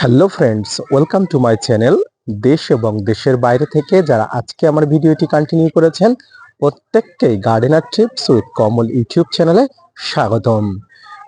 Hello friends, welcome to my channel. দেশ এবং দেশের বাইরে থেকে যারা আজকে আমার ভিডিওটি কন্টিনিউ করেছেন প্রত্যেককেই gardener tips with Kamal YouTube চ্যানেলে স্বাগতম।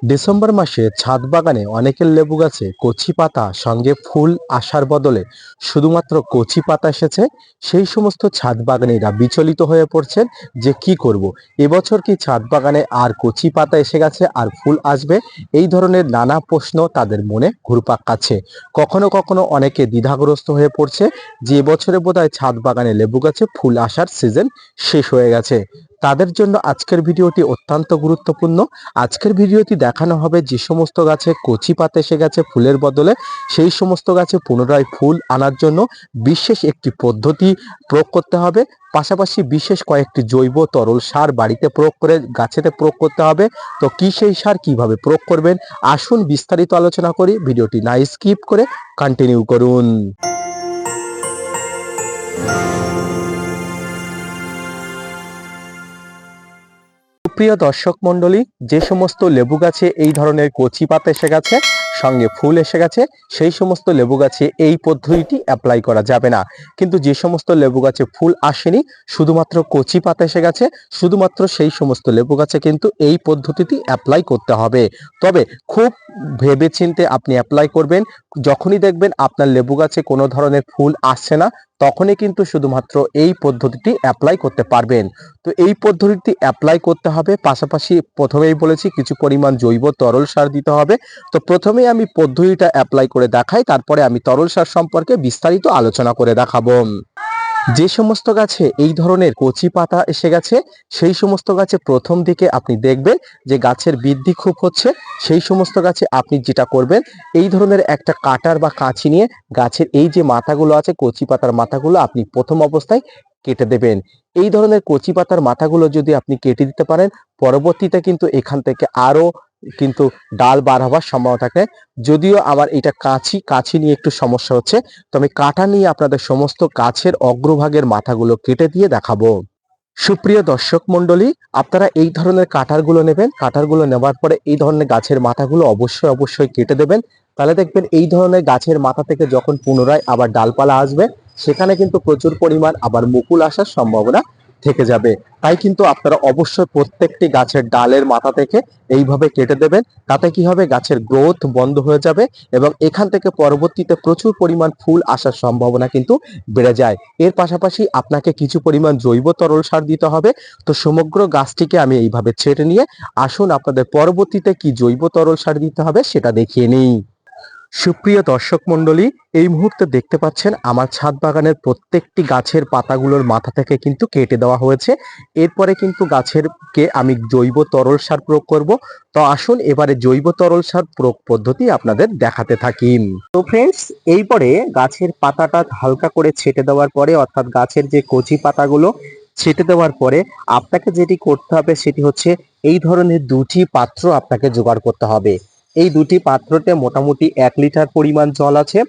ডিসেম্বর মাসে ছাদ বাগানে অনেকের লেবু গাছে কচি পাতা সঙ্গে ফুল আসার বদলে শুধুমাত্র কচি পাতা এসেছে। সেই সমস্ত ছাদ বাগানিরা বিচলিত হয়ে পড়ছেন যে কি করব, এবছর কি ছাদ বাগানে আর কচি পাতা এসে গেছে আর ফুল আসবে? এই ধরনের নানা প্রশ্ন তাদের মনে ঘুরপাক খাচ্ছে। কখনো কখনো অনেকে দ্বিধাগ্রস্ত হয়ে পড়ছে যে এবছরে বোধহয় ছাদ বাগানে লেবু গাছে ফুল আসার সিজন শেষ হয়ে গেছে। তাদের জন্য আজকের ভিডিওটি অত্যন্ত গুরুত্বপূর্ণ। আজকের ভিডিওটি দেখানো হবে যে সমস্ত গাছে কচি পাতা এসে গেছে ফুলের বদলে সেই সমস্ত গাছে পুনরায় ফুল আনার জন্য বিশেষ একটি পদ্ধতি প্রয়োগ করতে হবে। পাশাপাশি বিশেষ কয়েকটি জৈব তরল সার বাড়িতে প্রয়োগ করে গাছেতে প্রয়োগ করতে হবে। তো কি সেই সার কিভাবে প্রয়োগ করবেন, আসুন বিস্তারিত আলোচনা করি। ভিডিওটি না স্কিপ করে কন্টিনিউ করুন। প্রিয় দর্শক মণ্ডলী, যে সমস্ত লেবু গাছে এই ধরনের কচি পাতা এসে গেছে সঙ্গে ফুল এসে গেছে সেই সমস্ত লেবু গাছে এই পদ্ধতিটি অ্যাপ্লাই করা যাবে না। কিন্তু যে সমস্ত লেবু গাছে ফুল আসেনি, শুধুমাত্র কচি পাতা এসে গেছে, শুধুমাত্র সেই সমস্ত লেবু গাছে কিন্তু এই পদ্ধতিটি অ্যাপ্লাই করতে হবে। তবে খুব ভেবেচিন্তে আপনি অ্যাপ্লাই করবেন। যখনই দেখবেন আপনার লেবু গাছে কোনো ধরনের ফুল আসছে না, তখনই কিন্তু শুধুমাত্র এই পদ্ধতিটি অ্যাপ্লাই করতে পারবেন। তো এই পদ্ধতিটি অ্যাপ্লাই করতে হবে, পাশাপাশি প্রথমেই বলেছি কিছু পরিমাণ জৈব তরল সার দিতে হবে। তো প্রথমেই আমি পদ্ধতিটা অ্যাপ্লাই করে দেখাই, তারপরে আমি তরল সার সম্পর্কে বিস্তারিত আলোচনা করে দেখাবো। যে সমস্ত গাছে এই ধরনের কচি পাতা এসে গেছে সেই সমস্ত গাছে প্রথম দিকে আপনি দেখবেন যে গাছের বৃদ্ধি খুব হচ্ছে। সেই সমস্ত গাছে আপনি যেটা করবেন, এই ধরনের একটা কাটার বা কাঁচি নিয়ে গাছের এই যে মাথাগুলো আছে কচি পাতার মাথাগুলো আপনি প্রথম অবস্থায় কেটে দেবেন। এই ধরনের কচি পাতার মাথাগুলো যদি আপনি কেটে দিতে পারেন, পরবর্তীতে কিন্তু এখান থেকে আরো কিন্তু ডাল বার হবার সম্ভাবনা থাকে। যদিও আমার এটা কাঁচি নিয়ে একটু সমস্যা হচ্ছে, তো আমি কাটা নিয়ে আপনাদের সমস্ত গাছের অগ্রভাগের মাথাগুলো কেটে দিয়ে দেখাবো। সুপ্রিয় দর্শক মণ্ডলী, আপনারা এই ধরনের কাটারগুলো নেবেন। কাটারগুলো নেওয়ার পরে এই ধরনের গাছের মাথাগুলো অবশ্যই কেটে দেবেন। তাহলে দেখবেন এই ধরনের গাছের মাথা থেকে যখন পুনরায় আবার ডালপালা আসবে, সেখানে কিন্তু প্রচুর পরিমাণ আবার মুকুল আসার সম্ভাবনা থেকে যাবে। তাই কিন্তু আপনারা অবশ্যই প্রত্যেকটি গাছের ডালের মাথা থেকে এইভাবে কেটে দেবেন। তাতে কি হবে, গাছের গ্রোথ বন্ধ হয়ে যাবে এবং এখান থেকে পরবর্তীতে প্রচুর পরিমাণ ফুল আসার সম্ভাবনা কিন্তু বেড়ে যায়। এর পাশাপাশি আপনাকে কিছু পরিমাণ জৈব তরল সার দিতে হবে। তো সমগ্র গাছটিকে আমি এইভাবে ছেটে নিয়ে আসুন আপনাদের পরবর্তীতে কি জৈব তরল সার দিতে হবে সেটা দেখিয়ে নিই। সুপ্রিয় দর্শক মণ্ডলী, এই মুহূর্তে দেখতে পাচ্ছেন আমার ছাদ বাগানের প্রত্যেকটি গাছের পাতাগুলোর মাথা থেকে কিন্তু কেটে দেওয়া হয়েছে। এরপরে কিন্তু গাছেরকে আমি জৈব তরল সার প্রয়োগ করব। তো আসুন এবারে জৈব তরল সার প্রয়োগ পদ্ধতি আপনাদের দেখাতে থাকি। তো ফ্রেন্ডস, এইপরে গাছের পাতাটা হালকা করে ছেটে দেওয়ার পরে, অর্থাৎ গাছের যে কচি পাতাগুলো ছেটে দেওয়ার পরে আপনাকে যেটি করতে হবে সেটি হচ্ছে এই ধরনের দুটি পাত্র আপনাকে জোগাড় করতে হবে। এই দুটি পাত্রতে মোটামুটি 1 লিটার পরিমাণ জল আছে।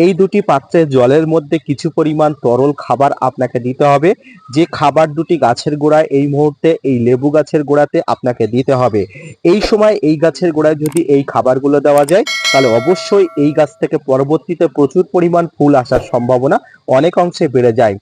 এই দুটি পাত্রে জলের মধ্যে কিছু পরিমাণ তরল খাবার আপনাকে দিতে হবে। যে খাবার দুটি গাছের গোড়ায় এই মুহূর্তে এই লেবু গাছের গোড়াতে আপনাকে দিতে হবে। এই সময় এই গাছের গোড়ায় যদি এই খাবারগুলো দেওয়া যায়, তাহলে অবশ্যই এই গাছ থেকে পরবর্তীতে প্রচুর পরিমাণ ফুল আসার সম্ভাবনা অনেক অংশে বেড়ে যায়।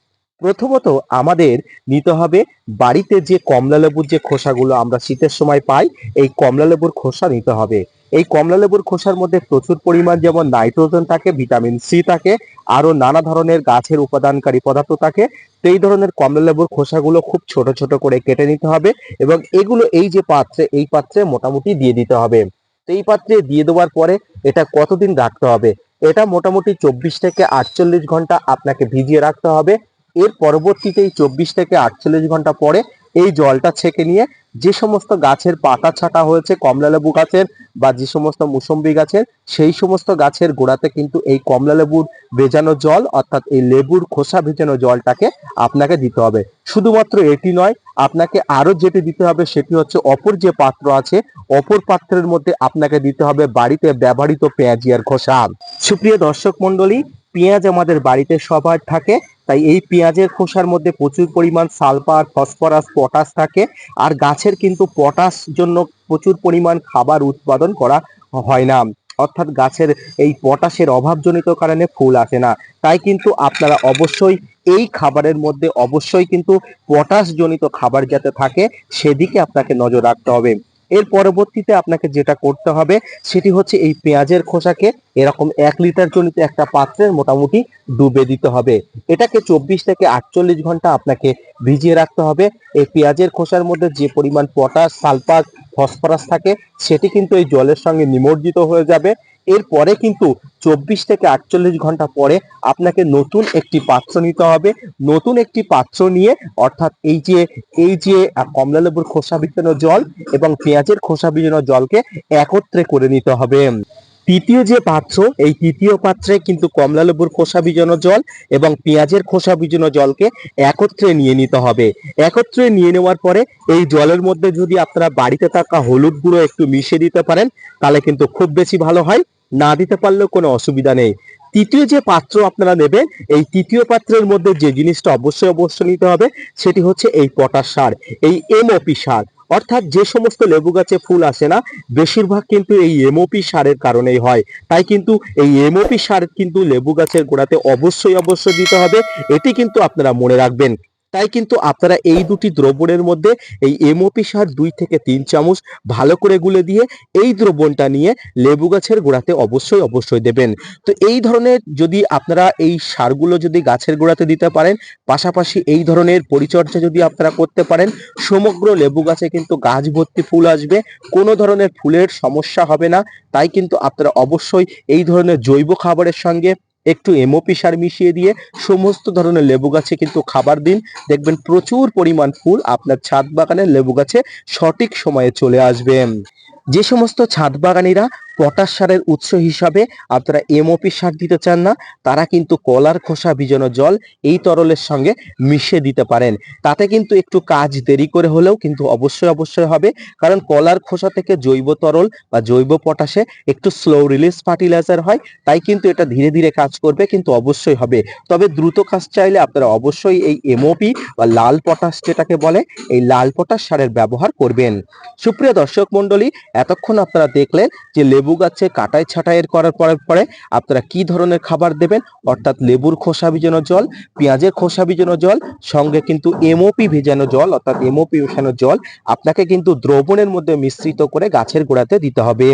প্রথমত আমাদের নিতে হবে বাড়িতে যে কমলা লেবুর যে খোসাগুলো আমরা শীতের সময় পাই, এই কমলা লেবুর খোসা নিতে হবে। এই কমলা লেবুর খোসার মধ্যে প্রচুর পরিমাণ যেমন নাইট্রোজেন থাকে, ভিটামিন সি থাকে, আরো নানা ধরনের গাছের উপাদানকারী পদার্থ থাকে। তো এই ধরনের কমলা লেবুর খোসাগুলো খুব ছোট ছোট করে কেটে নিতে হবে এবং এগুলো এই যে পাত্রে, এই পাত্রে মোটামুটি দিয়ে দিতে হবে। তো এই পাত্রে দিয়ে দেওয়ার পরে এটা কতদিন রাখতে হবে? এটা মোটামুটি 24 থেকে 48 ঘন্টা আপনাকে ভিজিয়ে রাখতে হবে। এর পরবর্তীতে এই 24 থেকে 48 ঘন্টা পরে এই জলটা ছেঁকে নিয়ে যে সমস্ত গাছের পাতা ছাঁটা হয়েছে কমলা লেবু গাছের বা যে সমস্ত মুসম্বি গাছের, সেই সমস্ত গাছের গোড়াতে কিন্তু এই কমলা লেবুর ভেজানো জল, অর্থাৎ এই লেবুর খোসা ভেজানো জলটাকে আপনাকে দিতে হবে। শুধুমাত্র এটি নয়, আপনাকে আরো যেটি দিতে হবে সেটি হচ্ছে অপর যে পাত্র আছে, অপর পাত্রের মধ্যে আপনাকে দিতে হবে বাড়িতে ব্যবহৃত পেঁয়াজিয়ার খোসা। সুপ্রিয় দর্শক মণ্ডলী, পেঁয়াজ আমাদের বাড়িতে সবার থাকে, তাই এই পেঁয়াজের খোসার মধ্যে প্রচুর পরিমাণ সালফার, ফসফরাস, পটাশ থাকে। আর গাছের কিন্তু পটাশ জন্য প্রচুর পরিমাণ খাবার উৎপাদন করা হয় না। অর্থাৎ গাছের এই পটাশের অভাবজনিত কারণে ফুল আসে না। তাই কিন্তু আপনারা অবশ্যই এই খাবারের মধ্যে অবশ্যই কিন্তু পটাশ জনিত খাবার যাতে থাকে সেদিকে আপনাকে নজর রাখতে হবে। এর পরবর্তীতে আপনাকে যেটা করতে হবে সেটি হচ্ছে এই পেঁয়াজের খোসাকে এরকম 1 লিটার জনিত একটা পাত্রের মোটামুটি ডুবে দিতে হবে। এটাকে 24 থেকে 48 ঘন্টা আপনাকে ভিজিয়ে রাখতে হবে। এই পেঁয়াজের খোসার মধ্যে যে পরিমাণ পটাশ, সালফার, ফসফরাস থাকে সেটি কিন্তু এই জলের সঙ্গে নিমজ্জিত হয়ে যাবে। এরপরে কিন্তু 24 থেকে 48 ঘন্টা পরে আপনাকে নতুন একটি পাত্র নিতে হবে। নতুন একটি পাত্র নিয়ে অর্থাৎ এই যে কমলালেবুর খোসা ভিজানো জল এবং পেঁয়াজের খোসা ভিজানো জলকে একত্রে করে নিতে হবে। তৃতীয় যে পাত্র, এই তৃতীয় পাত্রে কিন্তু কমলালেবুর খোসা ভিজানো জল এবং পেঁয়াজের খোসা ভিজানো জলকে একত্রে নিয়ে নিতে হবে। একত্রে নিয়ে নেওয়ার পরে এই জলের মধ্যে যদি আপনারা বাড়িতে থাকা হলুদ গুঁড়ো একটু মিশিয়ে দিতে পারেন তাহলে কিন্তু খুব বেশি ভালো হয়, না দিতে পারলেও কোনো অসুবিধা নেই। তৃতীয় যে পাত্র আপনারা নেবেন, এই তৃতীয় পাত্রের মধ্যে যে জিনিসটা অবশ্যই নিতে হবে সেটি হচ্ছে এই পটাশ সার, এই এমওপি সার। অর্থাৎ যে সমস্ত লেবু গাছে ফুল আসে না বেশিরভাগ কিন্তু এই এমওপি সারের কারণেই হয়। তাই কিন্তু এই এমওপি সার কিন্তু লেবু গাছের গোড়াতে অবশ্যই দিতে হবে, এটি কিন্তু আপনারা মনে রাখবেন। তাই কিন্তু আপনারা এই দুটি দ্রবণের মধ্যে এই এমওপি সার 2 থেকে 3 চামচ ভালো করে গুলে দিয়ে এই দ্রবণটা নিয়ে লেবু গাছের গোড়াতে অবশ্যই দেবেন। তো এই ধরনের যদি আপনারা এই সারগুলো যদি গাছের গোড়াতে দিতে পারেন, পাশাপাশি এই ধরনের পরিচর্যা যদি আপনারা করতে পারেন, সমগ্র লেবু গাছে কিন্তু গাছ ভর্তি ফুল আসবে, কোনো ধরনের ফুলের সমস্যা হবে না। তাই কিন্তু আপনারা অবশ্যই এই ধরনের জৈব খাবারের সঙ্গে একটু এমওপি সার মিশিয়ে দিয়ে সমস্ত ধরনের লেবু গাছে কিন্তু খাবার দিন। দেখবেন প্রচুর পরিমাণ ফুল আপনার ছাদ বাগানের লেবু গাছে সঠিক সময়ে চলে আসবে। যে সমস্ত ছাদ বাগানিরা পটাশ সারের উৎস হিসাবে আপনারা এমওপি সার দিতে চান না তারা কিন্তু কলার খোসা ভিজানো জল এই তরলের সঙ্গে মিশিয়ে দিতে পারেন। তাতে কিন্তু একটু কাজ দেরি করে হলেও কিন্তু অবশ্যই হবে, কারণ কলার খোসা থেকে জৈব তরল বা জৈব পটাশে একটু স্লো রিলিজ ফার্টিলাইজার হয়। তাই কিন্তু এটা ধীরে ধীরে কাজ করবে, কিন্তু অবশ্যই হবে। তবে দ্রুত কাজ চাইলে আপনারা অবশ্যই এই এমওপি বা লাল পটাশ যেটাকে বলে এই লাল পটাশ সারের ব্যবহার করবেন। সুপ্রিয় দর্শক মণ্ডলী, এতক্ষণ আপনারা দেখলেন যে লেবু গাছে কাটাই ছাঁটাইয়ের করার পরে আপনারা কি ধরনের খাবার দেবেন, অর্থাৎ লেবুর খোসা ভিজানো জল, পেঁয়াজের খোসা ভিজানো জল, সঙ্গে কিন্তু এমওপি ভেজানো জল অর্থাৎ এমওপি মেশানো জল আপনাকে কিন্তু দ্রবণের মধ্যে মিশ্রিত করে গাছের গোড়াতে দিতে হবে।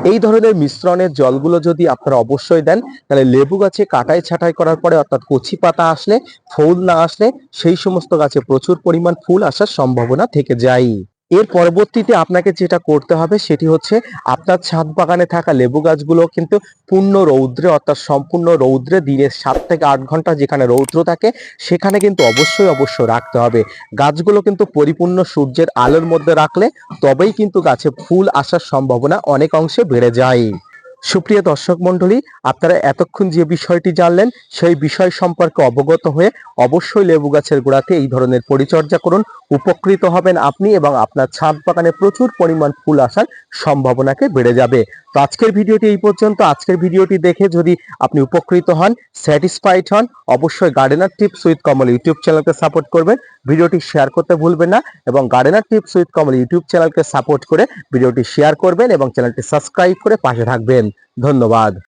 এই ধরনের মিশ্রণের জলগুলো যদি আপনারা অবশ্যই দেন তাহলে লেবু গাছে কাটাই ছাঁটাই করার পরে অর্থাৎ কচি পাতা আসলে, ফুল না আসলে সেই সমস্ত গাছে প্রচুর পরিমাণ ফুল আসার সম্ভাবনা থেকে যায়। এর পরবর্তীতে আপনাকে যেটা করতে হবে সেটি হচ্ছে আপনার ছাদ বাগানে থাকা লেবু গাছগুলো কিন্তু পূর্ণ রৌদ্রে অর্থাৎ সম্পূর্ণ রৌদ্রে দিনে 7 থেকে 8 ঘন্টা যেখানে রৌদ্র থাকে সেখানে কিন্তু অবশ্যই রাখতে হবে। গাছগুলো কিন্তু পরিপূর্ণ সূর্যের আলোর মধ্যে রাখলে তবেই কিন্তু গাছে ফুল আসার সম্ভাবনা অনেক অংশে বেড়ে যায়। সুপ্রিয় দর্শক মণ্ডলী, আপনারা এতক্ষণ যে বিষয়টি জানলেন সেই বিষয় সম্পর্কে অবগত হয়ে অবশ্যই লেবু গাছের গোড়াতে এই ধরনের পরিচর্যা করুন, উপকৃত হবেন আপনি এবং আপনার ছাদ বাগানে প্রচুর পরিমাণ ফুল আসার সম্ভাবনাকে বেড়ে যাবে। তো আজকের ভিডিওটি এই পর্যন্ত। আজকের ভিডিওটি দেখে যদি আপনি উপকৃত হন, স্যাটিসফাইড হন, অবশ্যই gardener tips with Kamal YouTube চ্যানেলকে সাপোর্ট করবেন, ভিডিওটি শেয়ার করতে ভুলবেন না এবং gardener tips with Kamal YouTube চ্যানেলকে সাপোর্ট করে ভিডিওটি শেয়ার করবেন এবং চ্যানেলটি সাবস্ক্রাইব করে পাশে থাকবেন। ধন্যবাদ।